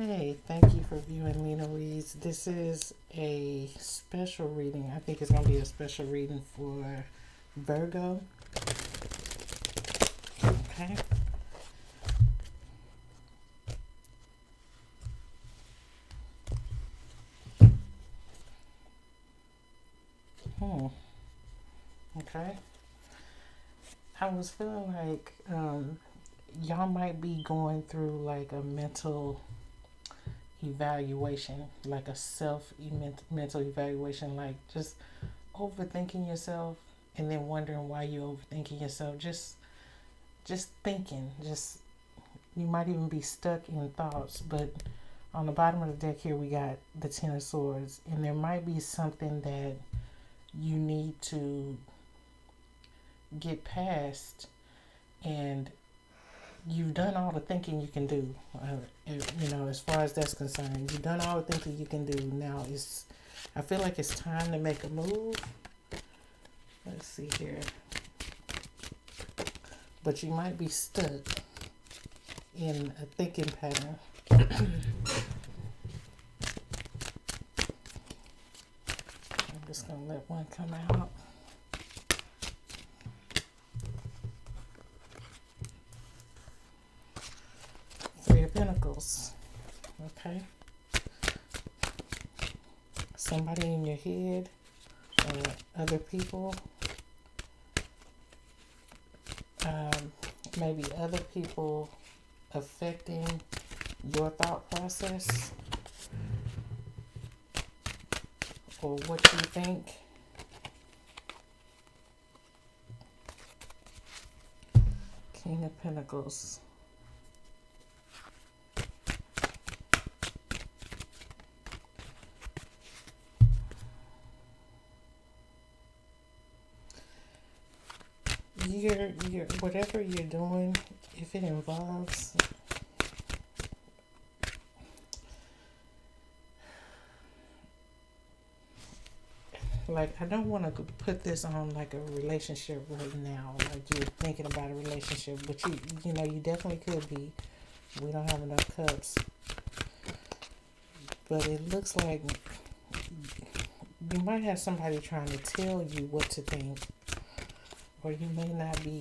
Hey, thank you for viewing Lena Reads. This is a special reading. I think it's going to be a special reading for Virgo. Okay. Hmm. Okay. I was feeling like y'all might be going through like a mental evaluation, like a mental evaluation, like just overthinking yourself and then wondering why you're overthinking yourself. Just thinking. Just you might even be stuck in thoughts, but on the bottom of the deck here we got the Ten of Swords, and there might be something that you need to get past, and you've done all the thinking you can do. As far as that's concerned, you've done all the thinking you can do. Now I feel like it's time to make a move. Let's see here. But you might be stuck in a thinking pattern. I'm just going to let one come out. Three of Pentacles. Okay. Somebody in your head or other people. Maybe other people affecting your thought process or what you think. King of Pentacles. Whatever you're doing, if it involves like, I don't want to put this on like a relationship right now, like you're thinking about a relationship, but you definitely could be. We don't have enough cups, but it looks like you might have somebody trying to tell you what to think, or you may not be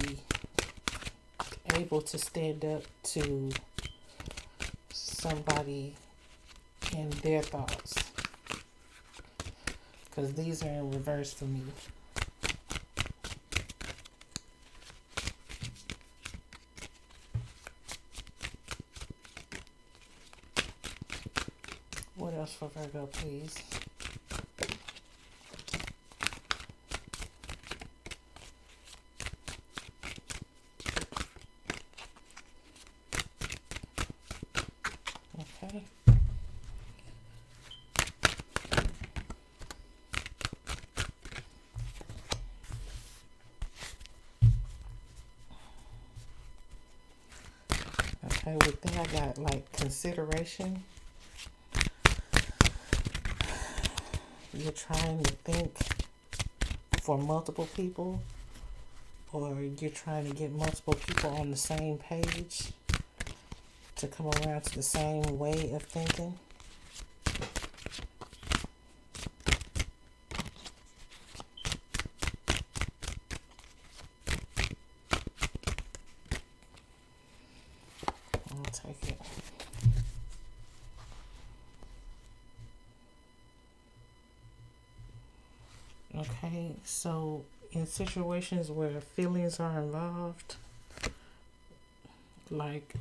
able to stand up to somebody and their thoughts, because these are in reverse for me. What else for Virgo, please? Okay. Okay, with that I got like consideration. You're trying to think for multiple people, or you're trying to get multiple people on the same page to come around to the same way of thinking. I'll take it. Okay, so in situations where feelings are involved, like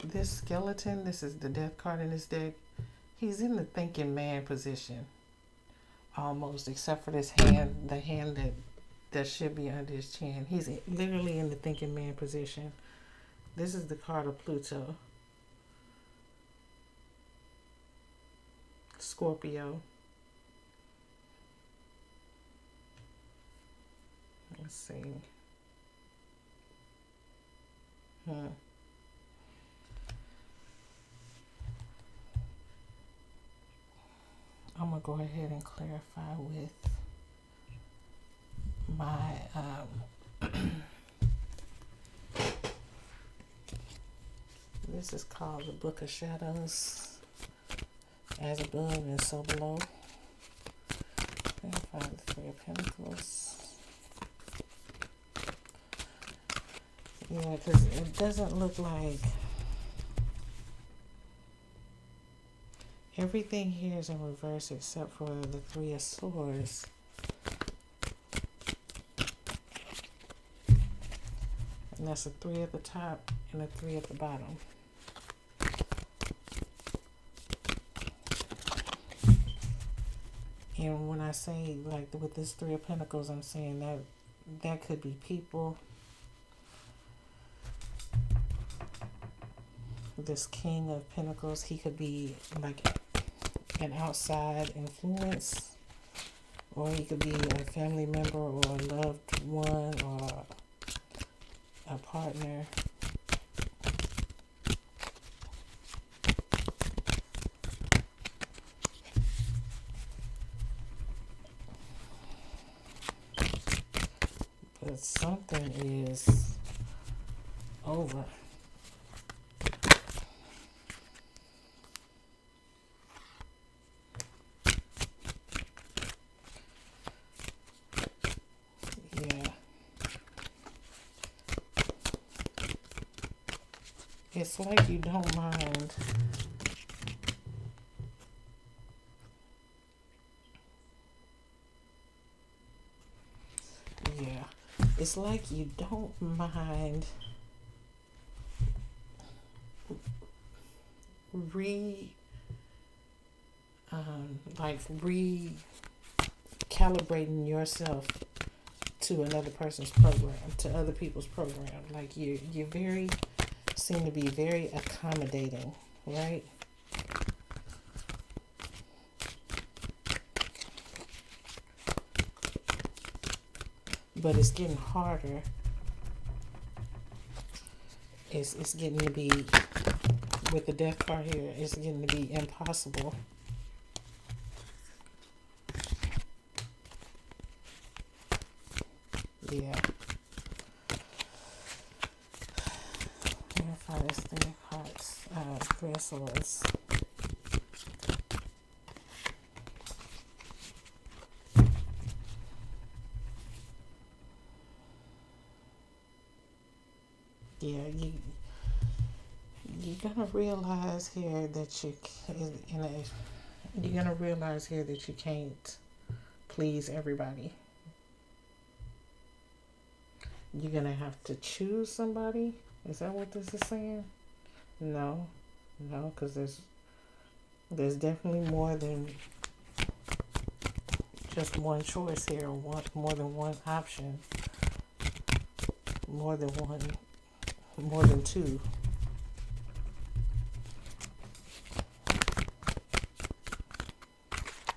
this skeleton, this is the death card in this deck, he's in the thinking man position almost, except for this hand, the hand that should be under his chin. He's literally in the thinking man position. This is the card of Pluto. Scorpio. Let's see. I'm going to go ahead and clarify with my this is called the Book of Shadows. as above and so below. Clarify the Three of Pentacles. Yeah, because it doesn't look like everything here is in reverse except for the Three of Swords. And that's a 3 at the top and a 3 at the bottom. And when I say, like, with this Three of Pentacles, I'm saying that could be people. This King of Pentacles, he could be like an outside influence, or he could be a family member or a loved one or a partner. But something is over. It's like you don't mind. Yeah. It's like you don't mind recalibrating yourself to another person's program, to other people's program. Like you very seem to be very accommodating, right? But it's getting harder. It's getting to be, with the Death card here, it's getting to be impossible. Yeah. Verify this Three of Hearts, Three of Swords. Yeah, you're gonna realize here that you're gonna realize here that you can't please everybody. You're gonna have to choose somebody. Is that what this is saying? No, because there's definitely more than just one choice here, more than one option, more than two.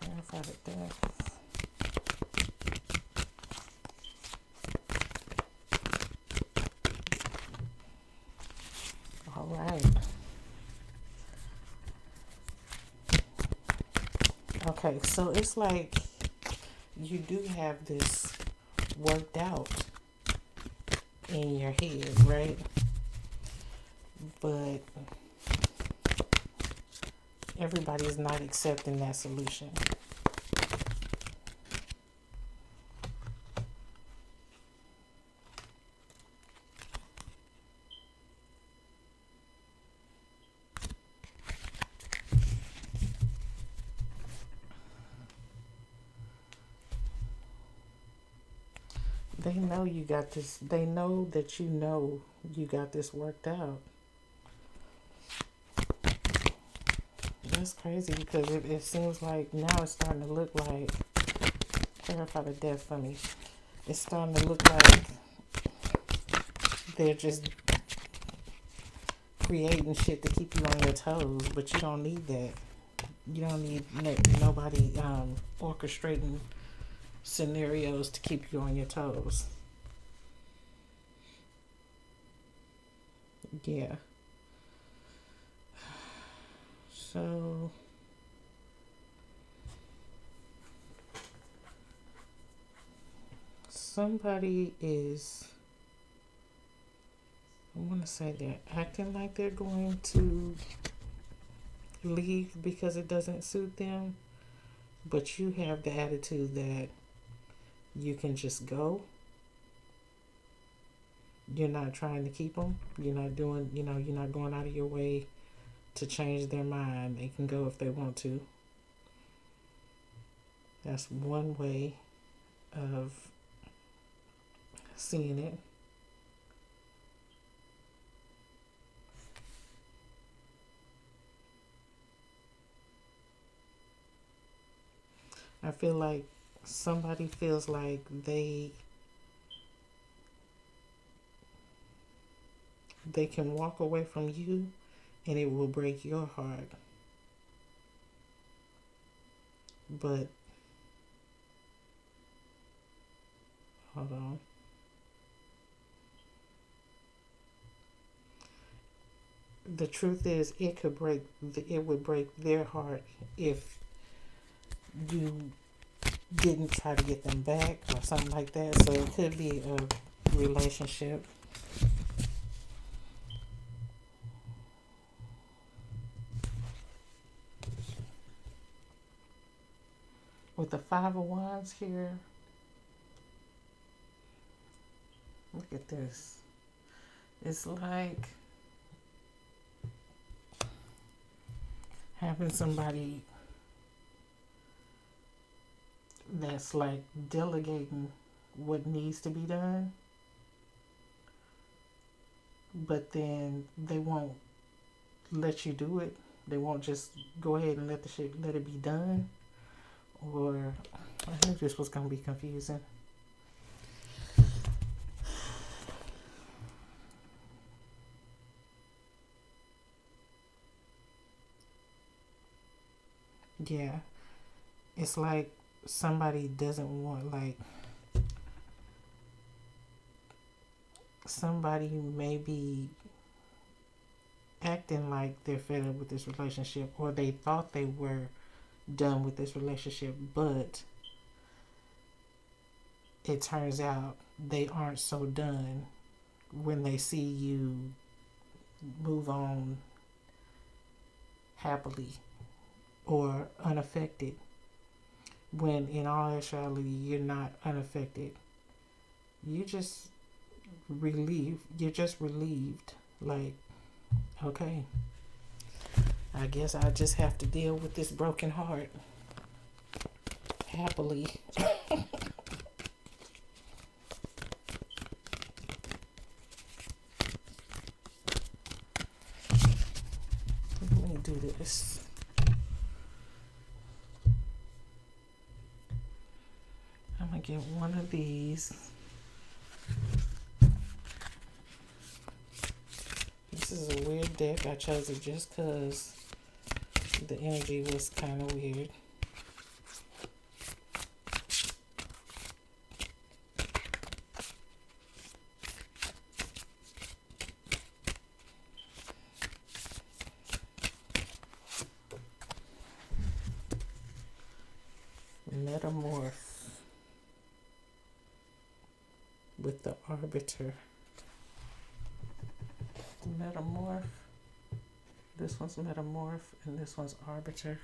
Verify the Death. All right. Okay, so it's like you do have this worked out in your head, right? But everybody's not accepting that solution. They know you got this. They know that you got this worked out. That's crazy because it seems like now it's starting to look like, clarify the Death for me. It's starting to look like they're just creating shit to keep you on your toes, but you don't need that. You don't need nobody orchestrating scenarios to keep you on your toes. Yeah. So somebody is, I want to say they're acting like they're going to leave because it doesn't suit them, but you have the attitude that you can just go. You're not trying to keep them. You're not doing, you're not going out of your way to change their mind. They can go if they want to. That's one way of seeing it. I feel like somebody feels like they can walk away from you and it will break your heart. But hold on. The truth is it would break their heart if you didn't try to get them back or something like that. So it could be a relationship. With the Five of Wands here, look at this. It's like having somebody that's like delegating what needs to be done, but then they won't let you do it. They won't just go ahead and let it be done. Or I knew this was gonna be confusing. Yeah, it's like somebody doesn't want, like, somebody may be acting like they're fed up with this relationship, or they thought they were done with this relationship, but it turns out they aren't so done when they see you move on happily or unaffected, when in all actuality you're not unaffected. You're just relieved. Like, okay, I guess I just have to deal with this broken heart happily. Let me do this. I'm gonna get one of these. This is a weird deck. I chose it just because the energy was kind of weird. Metamorph with the Arbiter. Metamorph. This one's Metamorph and this one's Arbiter.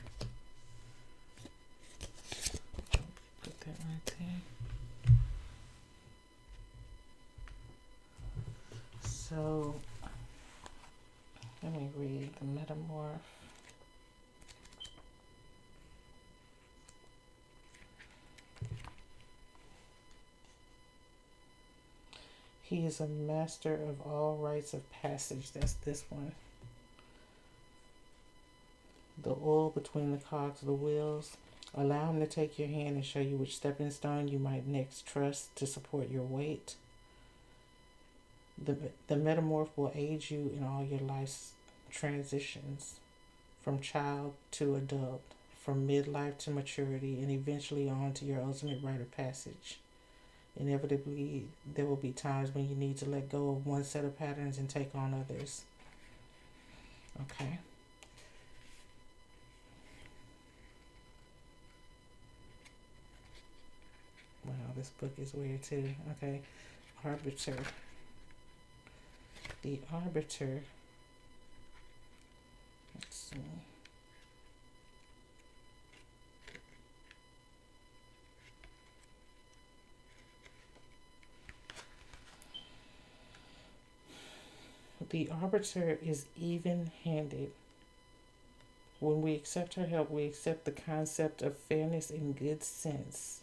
Put that right there. So let me read the Metamorph. He is a master of all rites of passage. That's this one. The oil between the cogs of the wheels. Allow him to take your hand and show you which stepping stone you might next trust to support your weight. The metamorph will aid you in all your life's transitions, from child to adult, from midlife to maturity, and eventually on to your ultimate rite of passage. Inevitably, there will be times when you need to let go of one set of patterns and take on others. Okay. Wow, this book is weird too. Okay. Arbiter. The Arbiter. Let's see. The arbiter is even handed. When we accept her help, we accept the concept of fairness and good sense.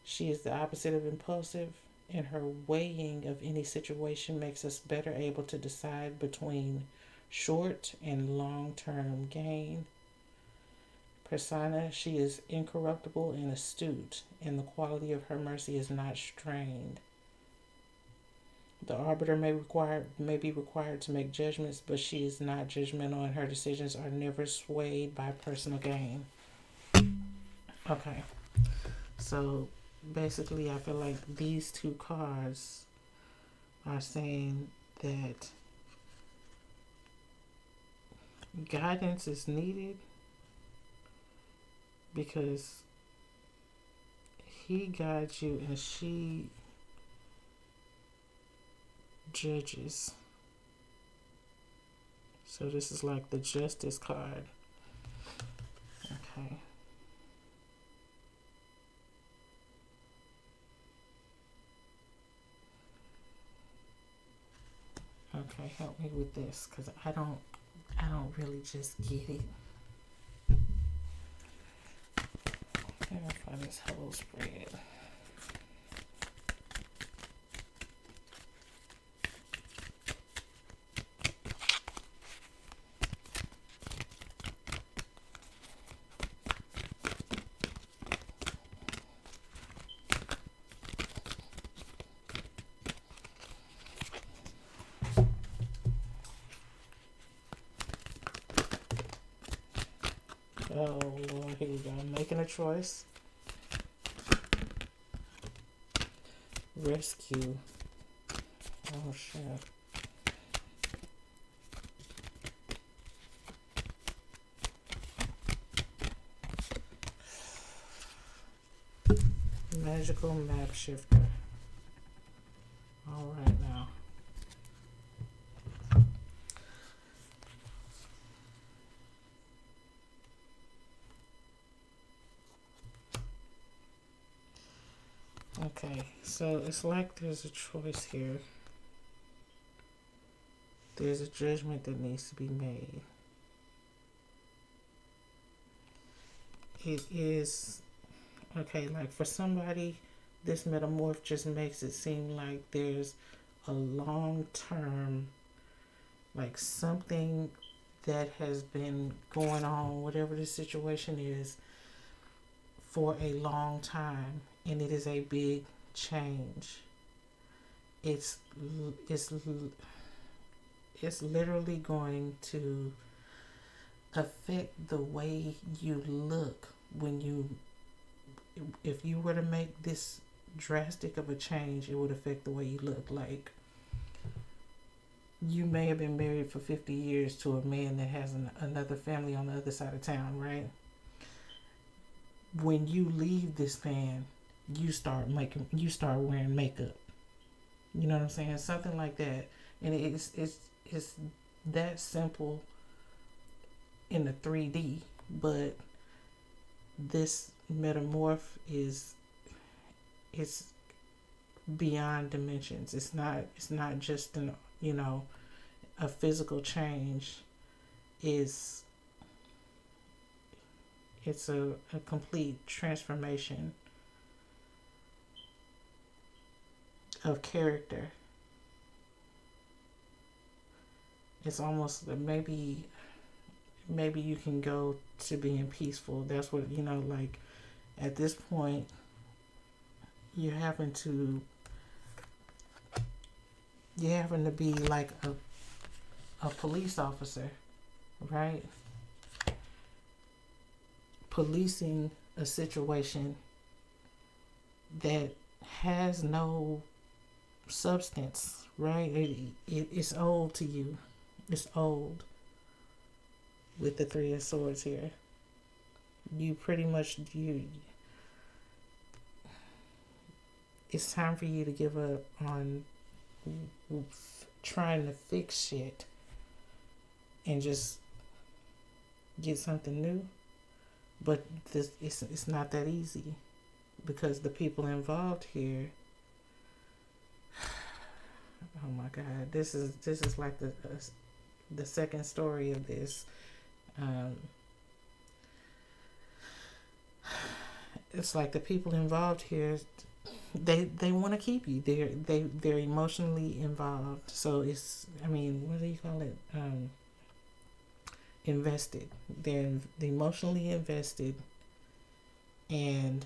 She is the opposite of impulsive, and her weighing of any situation makes us better able to decide between short and long term gain. Persona, she is incorruptible and astute, and the quality of her mercy is not strained. The arbiter may be required to make judgments, but she is not judgmental, and her decisions are never swayed by personal gain. Okay, so basically, I feel like these two cards are saying that guidance is needed because he guides you and she judges. So this is like the justice card. Okay. Okay, help me with this because I don't really just get it. Verify this whole spread. Oh Lord, here we go. I'm making a choice. Rescue. Oh shit. Magical map shifter. All right now. Okay, so it's like there's a choice here. There's a judgment that needs to be made. It is, okay, like for somebody, this metamorph just makes it seem like there's a long term, like something that has been going on, whatever the situation is, for a long time, and it is a big change. It's literally going to affect the way you look when you, if you were to make this drastic of a change, it would affect the way you look. Like, you may have been married for 50 years to a man that has another family on the other side of town, right? When you leave this man, you start wearing makeup. You know what I'm saying? Something like that. And it's that simple in the 3D, but this metamorph is, it's beyond dimensions. It's not just an, a physical change. It's a complete transformation of character. It's almost maybe you can go to being peaceful. That's what, like at this point you're having to be like a police officer, right? Policing a situation that has no substance, right? It's old to you. It's old. With the Three of Swords here, you pretty much it's time for you to give up on trying to fix shit and just get something new. But it's not that easy, because the people involved here, Oh my God, this is like the second story of this. Um, it's like the people involved here, they want to keep you. They're emotionally involved. So it's, I mean, what do you call it? Invested. They're emotionally invested, and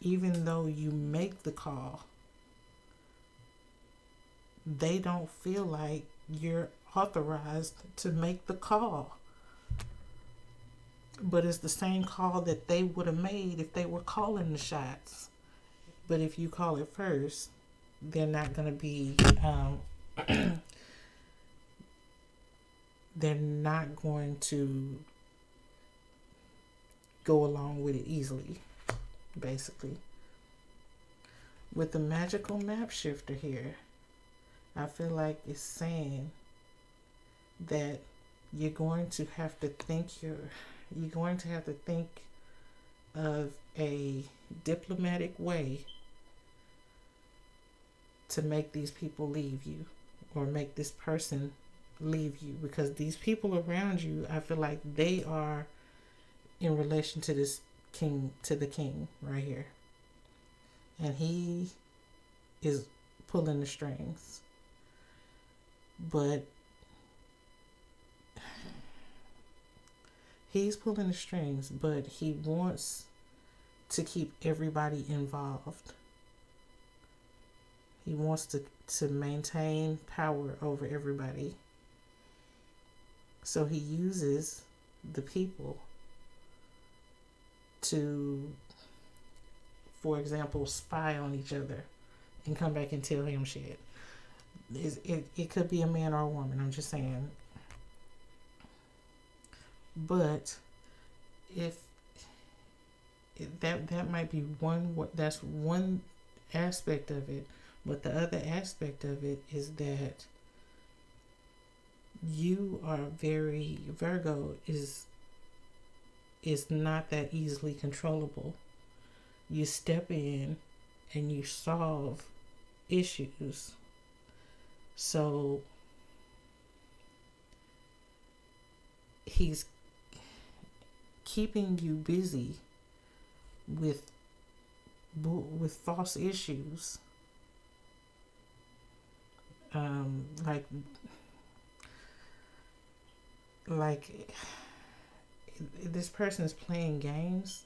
even though you make the call, they don't feel like you're authorized to make the call. But it's the same call that they would have made if they were calling the shots. But if you call it first, they're not going to be, they're not going to go along with it easily, basically. With the magical map shifter here, I feel like it's saying that you're going to have to you're going to have to think of a diplomatic way to make these people leave you, or make this person leave you, because these people around you, I feel like they are in relation to this king, to the king right here, and he is pulling the strings. But he's pulling the strings, but he wants to keep everybody involved. He wants to maintain power over everybody. So he uses the people to, for example, spy on each other and come back and tell him shit. It could be a man or a woman, I'm just saying. But if that might be that's one aspect of it, but the other aspect of it is that you are Virgo is not that easily controllable. You step in and you solve issues. So he's keeping you busy with false issues, like this person is playing games,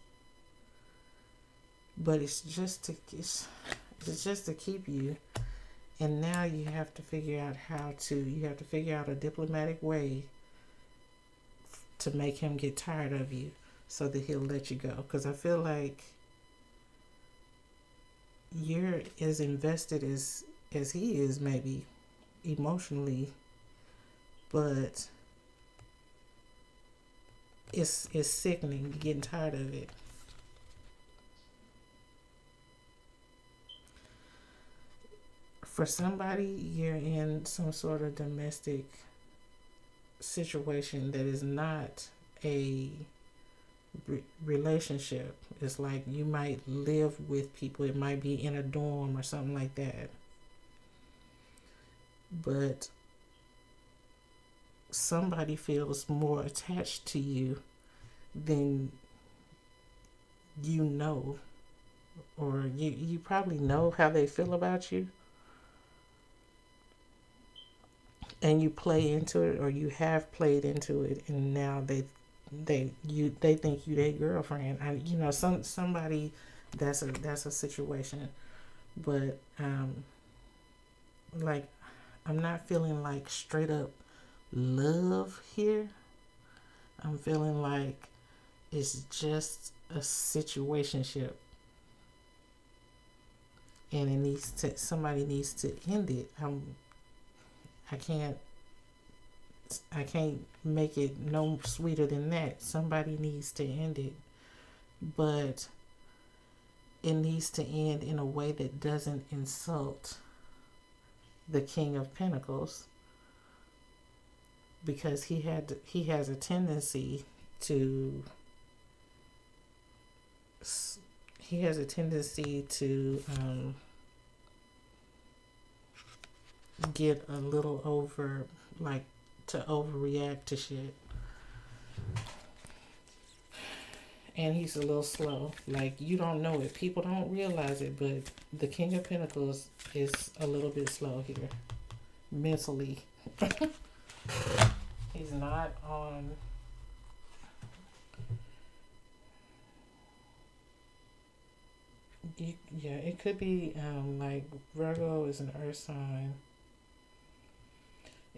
but it's just to keep you. And now you have to figure out a diplomatic way to make him get tired of you, so that he'll let you go. Because I feel like you're as invested as he is, maybe emotionally, but it's sickening. You're getting tired of it. For somebody, you're in some sort of domestic situation that is not a relationship. It's like you might live with people. It might be in a dorm or something like that. But somebody feels more attached to you than you know, or you probably know how they feel about you, and you play into it, or you have played into it, and now they think you their girlfriend. Somebody that's a situation, but like I'm not feeling like straight up love here. I'm feeling like it's just a situationship, and somebody needs to end it. I can't make it no sweeter than that. Somebody needs to end it, but it needs to end in a way that doesn't insult the King of Pentacles, because he has a tendency to get a little over, like, to overreact to shit. And he's a little slow. Like, you don't know it. People don't realize it, but the King of Pentacles is a little bit slow here. Mentally. He's not on... Yeah, it could be, like, Virgo is an earth sign.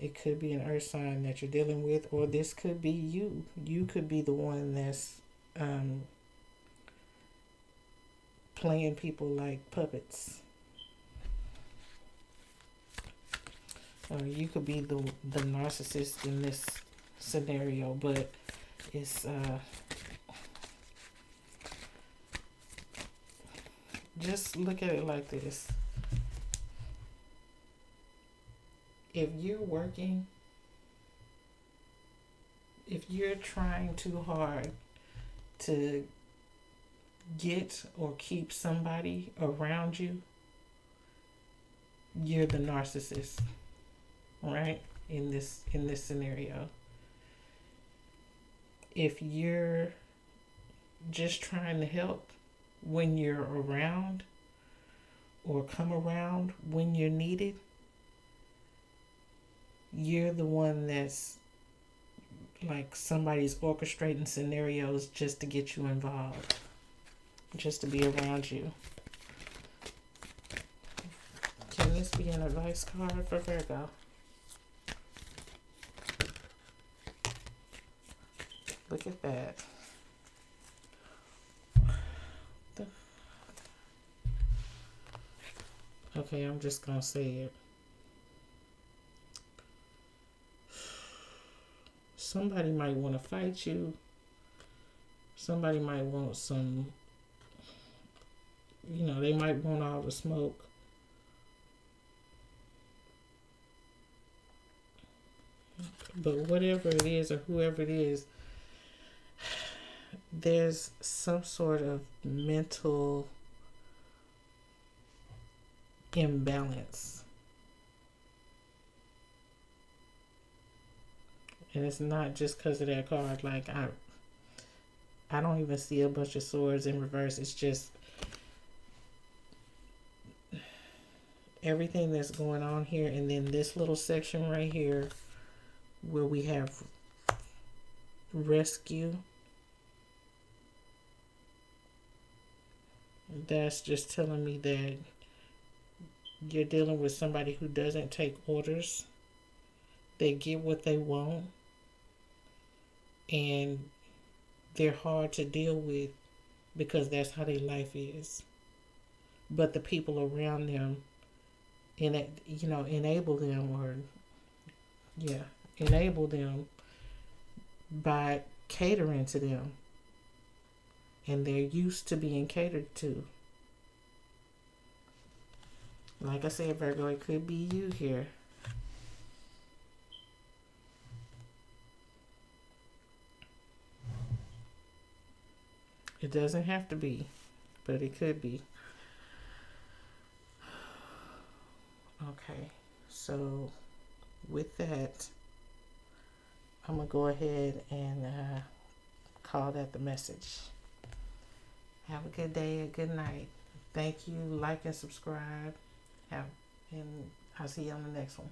It could be an earth sign that you're dealing with, or this could be you. You could be the one that's playing people like puppets. Or you could be the narcissist in this scenario, but it's just look at it like this. If you're working, if you're trying too hard to get or keep somebody around you, you're the narcissist, right? In this scenario. If you're just trying to help when you're around or come around when you're needed, you're the one that's like somebody's orchestrating scenarios just to get you involved, just to be around you. Can this be an advice card for Virgo? Look at that. Okay, I'm just gonna say it. Somebody might want to fight you. Somebody might want some, they might want all the smoke. But whatever it is or whoever it is, there's some sort of mental imbalance. And it's not just because of that card. Like, I don't even see a bunch of swords in reverse. It's just everything that's going on here. And then this little section right here where we have rescue. That's just telling me that you're dealing with somebody who doesn't take orders. They get what they want. And they're hard to deal with because that's how their life is. But the people around them, enable them by catering to them. And they're used to being catered to. Like I said, Virgo, it could be you here. It doesn't have to be, but it could be. Okay, so with that, I'm going to go ahead and call that the message. Have a good day, a good night. Thank you. Like and subscribe. And I'll see you on the next one.